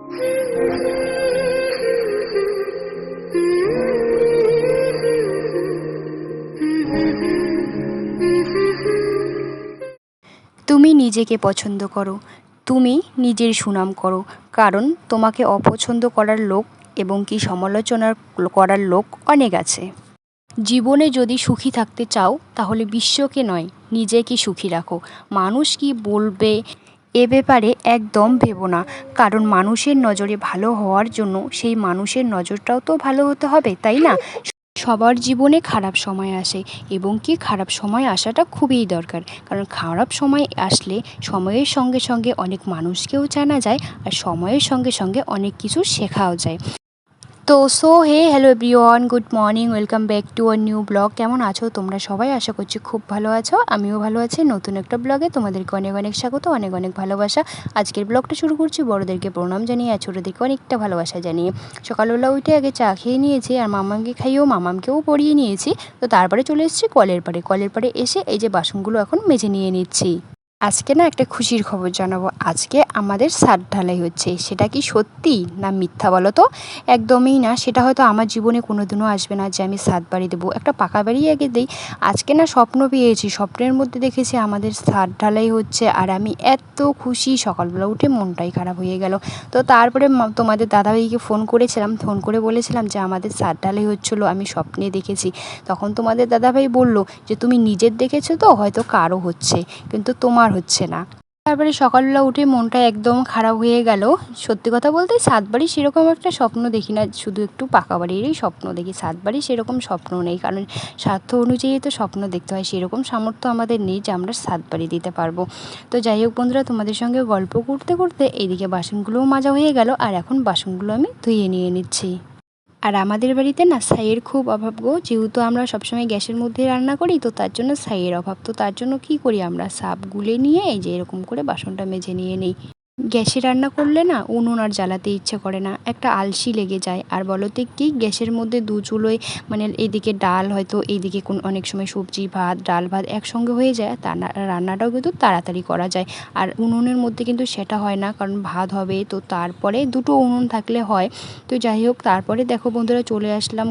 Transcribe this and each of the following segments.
তুমি নিজেকে পছন্দ করো, তুমি নিজের সুনাম করো, কারণ তোমাকে অপছন্দ করার লোক এবং কি সমালোচনা করার লোক অনেক আছে। জীবনে যদি সুখী থাকতে চাও তাহলে বিশ্বকে নয়, নিজেকে সুখী রাখো। মানুষ কি বলবে এ ব্যাপারে একদম ভেবো না, কারণ মানুষের নজরে ভালো হওয়ার জন্য সেই মানুষের নজরটাও তো ভালো হতে হবে, তাই না? সবার জীবনে খারাপ সময় আসে এবং কি খারাপ সময় আসাটা খুবই দরকার, কারণ খারাপ সময় আসলে সময়ের সঙ্গে সঙ্গে অনেক মানুষকেও জানা যায় আর সময়ের সঙ্গে সঙ্গে অনেক কিছু শেখাও যায়। তো hello everyone, good morning, welcome back to a new blog. কেমন আছো তোমরা সবাই? আশা করছি খুব ভালো আছো, আমিও ভালো আছি। নতুন একটা ব্লগে তোমাদেরকে অনেক অনেক স্বাগত, অনেক অনেক ভালোবাসা। আজকের ব্লগটা শুরু করছি বড়োদেরকে প্রণাম জানিয়ে আর ছোটোদেরকে অনেকটা ভালোবাসা জানিয়ে। সকালবেলা উঠে আগে চা খেয়ে নিয়েছি আর মামামকে খাইয়েও মামামকেও পরিয়ে নিয়েছি। তো তারপরে চলে এসেছি কলের পাড়ে এসে এই যে বাসনগুলো এখন মেজে নিয়ে নিচ্ছি। আজকে না একটা খুশির খবর জানাবো। আজকে আমাদের ছাদ ঢালাই হচ্ছে। সেটা কি সত্যি না মিথ্যা বলো তো? একদমই না, সেটা হয়তো আমার জীবনে কোনোদিনও আসবে না যে আমি ছাদ বাড়ি দেবো, একটা পাকা বাড়ি আগে দিই। আজকে না স্বপ্ন পেয়েছি, স্বপ্নের মধ্যে দেখেছি আমাদের ছাদ ঢালাই হচ্ছে আর আমি এত খুশি, সকালবেলা উঠে মনটাই খারাপ হয়ে গেল। তো তারপরে তোমাদের দাদাভাইকে ফোন করেছিলাম, ফোন করে বলেছিলাম যে আমাদের ছাদ ঢালাই হচ্ছিলো, আমি স্বপ্নে দেখেছি। তখন তোমাদের দাদাভাই বলল যে তুমি নিজের দেখেছো তো, হয়তো কারো হচ্ছে কিন্তু তোমার হচ্ছে না। তারপরে সকালবেলা উঠে মনটা একদম খারাপ হয়ে গেল। সত্যি কথা বলতে ছাদ বাড়ি সেরকম একটা স্বপ্ন দেখি না, শুধু একটু পাকা বাড়িরই স্বপ্ন দেখি। ছাদ বাড়ি সেরকম স্বপ্ন নেই, কারণ স্বার্থ অনুযায়ী তো স্বপ্ন দেখতে হয়, সেরকম সামর্থ্য আমাদের নেই যে আমরা ছাদ বাড়ি দিতে পারবো। তো যাই হোক বন্ধুরা, তোমাদের সঙ্গে গল্প করতে করতে এইদিকে বাসনগুলোও মাজা হয়ে গেল আর এখন বাসনগুলো আমি ধুয়ে নিয়ে নিচ্ছি। আর আমাদের বাড়িতে না ছাইয়ের খুব অভাব গো, যেহেতু আমরা সবসময় গ্যাসের মধ্যে রান্না করি, তো তার জন্য ছাইয়ের অভাব। তো তার জন্য কি করি, আমরা সাপ গুলে নিয়ে এই যে এরকম করে বাসনটা মেজে নিয়ে নিই। গ্যাসে রান্না করলে না উনুন আর জ্বালাতে ইচ্ছে করে না, একটা আলসি লেগে যায়। আর বলতে কি, গ্যাসের মধ্যে দু চুলোয় মানে এইদিকে ডাল, হয়তো এইদিকে অনেক সময় সবজি ভাত ডাল ভাত একসঙ্গে হয়ে যায়, তার রান্নাটাও কিন্তু তাড়াতাড়ি করা যায়। আর উনুনের মধ্যে কিন্তু সেটা হয় না, কারণ ভাত হবে তো তারপরে দুটো উনুন থাকলে হয়। তো যাই হোক, তারপরে দেখো বন্ধুরা চলে আসলাম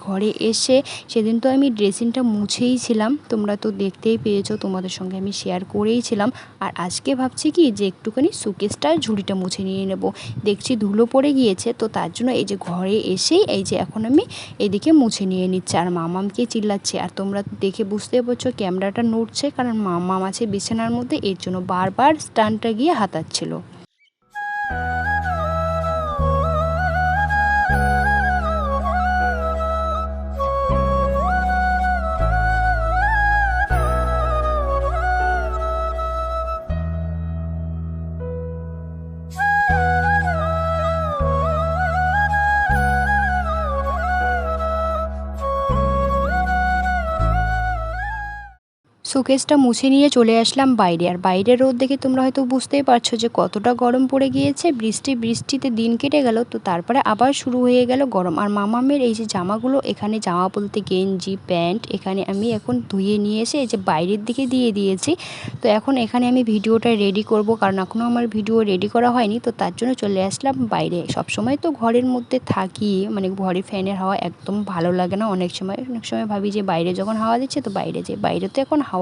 ঘরে এসে সেদিন তো আমি ড্রেসিংটা মুছেই ছিলাম, তোমরা তো দেখতেই পেয়েছো, তোমাদের সঙ্গে আমি শেয়ার করেইছিলাম। আর আজকে ভাবছি কি যে একটুখানি সুকেসটা ঝুড়িটা মুছে নিয়ে নেব, দেখছি ধুলো পড়ে গিয়েছে। তো তার জন্য এই যে ঘরে এসেই এই যে এখন আমি এদিকে মুছে নিয়ে নিচ্ছি আর মামামকে চিল্লাচ্ছে। আর তোমরা দেখে বুঝতে পারছো ক্যামেরাটা নড়ছে, কারণ মামাম আছে বিছানার মধ্যে, এর জন্য বারবার স্ট্যান্ডটা গিয়ে হাতাচ্ছিল। শোকেসটা মুছে নিয়ে চলে আসলাম বাইরে। আর বাইরের রোদ দেখে তোমরা হয়তো বুঝতেই পারছো যে কতটা গরম পড়ে গিয়েছে। বৃষ্টিতে দিন কেটে গেল, তো তারপরে আবার শুরু হয়ে গেল গরম। আর মামামের এই যে জামাগুলো, এখানে জামা বলতে গেঞ্জি প্যান্ট, এখানে আমি এখন ধুয়ে নিয়ে এসে এই যে বাইরের দিকে দিয়ে দিয়েছি। তো এখন এখানে আমি ভিডিওটা রেডি করব, কারণ এখনও আমার ভিডিও রেডি করা হয়নি, তো তার জন্য চলে আসলাম বাইরে। সবসময় তো ঘরের মধ্যে থাকি, মানে ঘরে ফ্যানের হাওয়া একদম ভালো লাগে না। অনেক সময় ভাবি যে বাইরে যখন হাওয়া দিচ্ছে তো বাইরে যাই, বাইরে তো এখন হাওয়া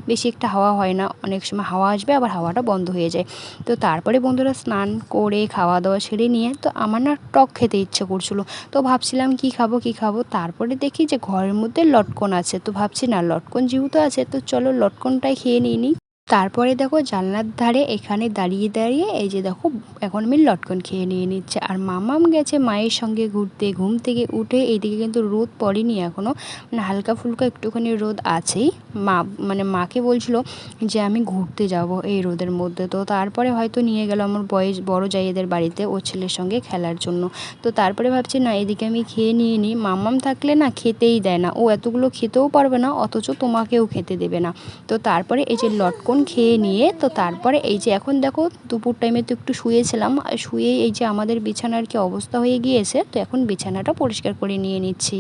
বেশি একটা হাওয়া হয় না, অনেক সময় হাওয়া আসবে আবার হাওয়াটা বন্ধ হয়ে যায়। তো তারপরে বন্ধুরা স্নান করে খাওয়া দাওয়া সেরে নিয়ে তো আমার না টক খেতে ইচ্ছে করছিলো। তো ভাবছিলাম কি খাবো, তারপরে দেখি যে ঘরের মধ্যে লটকন আছে, তো ভাবছি না লটকন যেহেতু আছে তো চলো লটকনটাই খেয়ে নিই। তারপরে দেখো জানলার ধারে এখানে দাঁড়িয়ে এই যে দেখো এখন আমি লটকন খেয়ে নিয়ে নিচ্ছে। আর মামাম গেছে মায়ের সঙ্গে ঘুরতে, ঘুম থেকে উঠে এইদিকে কিন্তু রোদ পড়েনি এখনও, মানে হালকা ফুলকা একটুখানি রোদ আছেই। মাকে বলছিল যে আমি ঘুরতে যাব এই রোদের মধ্যে, তো তারপরে হয়তো নিয়ে গেল আমার বড় জায়েদের বাড়িতে ওর ছেলের সঙ্গে খেলার জন্য। তো তারপরে ভাবছি না এদিকে আমি খেয়ে নিয়ে নিই, মামাম থাকলে না খেতেই দেয় না, ও এতগুলো খেতেও পারবে না অথচ তোমাকেও খেতে দেবে না। তো তারপরে এই যে লটকন খেয়ে নিয়ে তো তারপরে এই যে এখন দেখো দুপুর টাইমে তো একটু শুয়েছিলাম, আর শুয়ে এই যে আমাদের বিছানার কি অবস্থা হয়ে গিয়েছে, তো এখন বিছানাটা পরিষ্কার করে নিয়ে নিচ্ছি।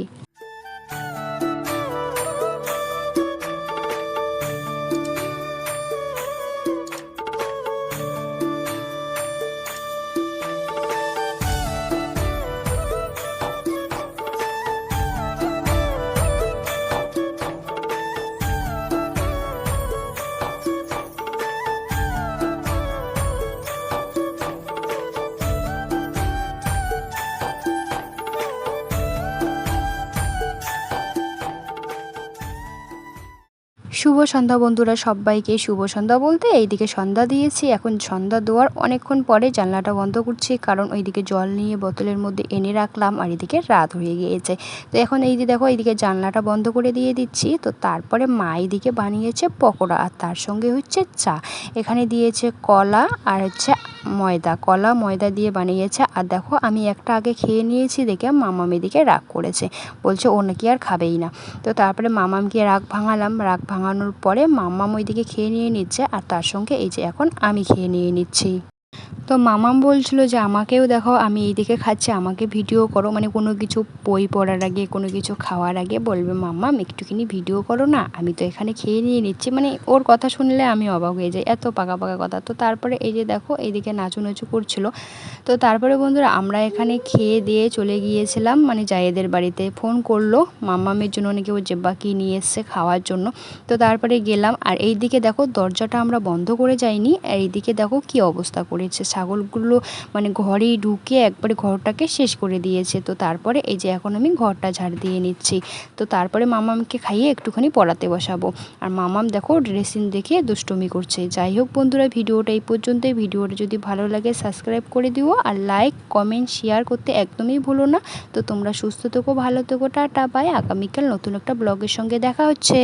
শুভ সন্ধ্যা বন্ধুরা, সবাইকে শুভ সন্ধ্যা বলতে এইদিকে সন্ধ্যা দিয়েছি। এখন সন্ধ্যা দেওয়ার অনেকক্ষণ পরে জানলাটা বন্ধ করছি, কারণ ওইদিকে জল নিয়ে বোতলের মধ্যে এনে রাখলাম আর এদিকে রাত হয়ে গিয়েছে। তো এখন এই যে দেখো, এইদিকে জানলাটা বন্ধ করে দিয়ে দিচ্ছি। তো তারপরে মা এইদিকে বানিয়েছে পকোড়া আর তার সঙ্গে হচ্ছে চা। এখানে দিয়েছে কলা আর হচ্ছে ময়দা, কলা ময়দা দিয়ে বানিয়েছে। আর দেখো, আমি একটা আগে খেয়ে নিয়েছি দেখে মামাম এদিকে রাগ করেছে, বলছে ও নাকি আর খাবেই না। তো তারপরে মামামকে রাগ ভাঙালাম, রাগ ভাঙানোর পরে মামাম ওইদিকে খেয়ে নিয়ে নিচ্ছে আর তার সঙ্গে এই যে এখন আমি খেয়ে নিয়ে নিচ্ছি। তো মামাম বলছিল যে আমাকেও দেখো, আমি এইদিকে খাচ্ছি, আমাকে ভিডিও করো। মানে কোনো কিছু বই পড়ার আগে, কোনো কিছু খাওয়ার আগে বলবে মাম্মাম একটুখানি ভিডিও করো না, আমি তো এখানে খেয়ে নিয়ে নিচ্ছি। মানে ওর কথা শুনলে আমি অবাক হয়ে যাই, এত পাকা পাকা কথা। তো তারপরে এই যে দেখো, এইদিকে নাচু করছিল। তো তারপরে বন্ধুরা, আমরা এখানে খেয়ে দিয়ে চলে গিয়েছিলাম মানে জায়েদের বাড়িতে। ফোন করলো মাম্মামের জন্য, নাকি ও জেব্বা কি নিয়ে এসছে খাওয়ার জন্য। তো তারপরে গেলাম, আর এইদিকে দেখো দরজাটা আমরা বন্ধ করে যাইনি, আর এইদিকে দেখো কি অবস্থা করেছে ছাগলগুলো, মানে ঘরেই ঢুকে একবারে ঘরটাকে শেষ করে দিয়েছে। তো তারপরে এই যে এখন আমি ঘরটা ঝাড় দিয়ে নিচ্ছি। তো তারপরে মামামকে খাইয়ে একটুখানি পড়াতে বসাবো। আর মামাম দেখো ড্রেসিং দেখে দুষ্টুমি করছে। যাই হোক বন্ধুরা, ভিডিওটা এই পর্যন্তই। ভিডিওটা যদি ভালো লাগে সাবস্ক্রাইব করে দিও, আর লাইক কমেন্ট শেয়ার করতে একদমই ভুলো না। তো তোমরা সুস্থ থেকো, ভালো থেকো, টাটা বাই। আগামীকাল নতুন একটা ব্লগের সঙ্গে দেখা হচ্ছে।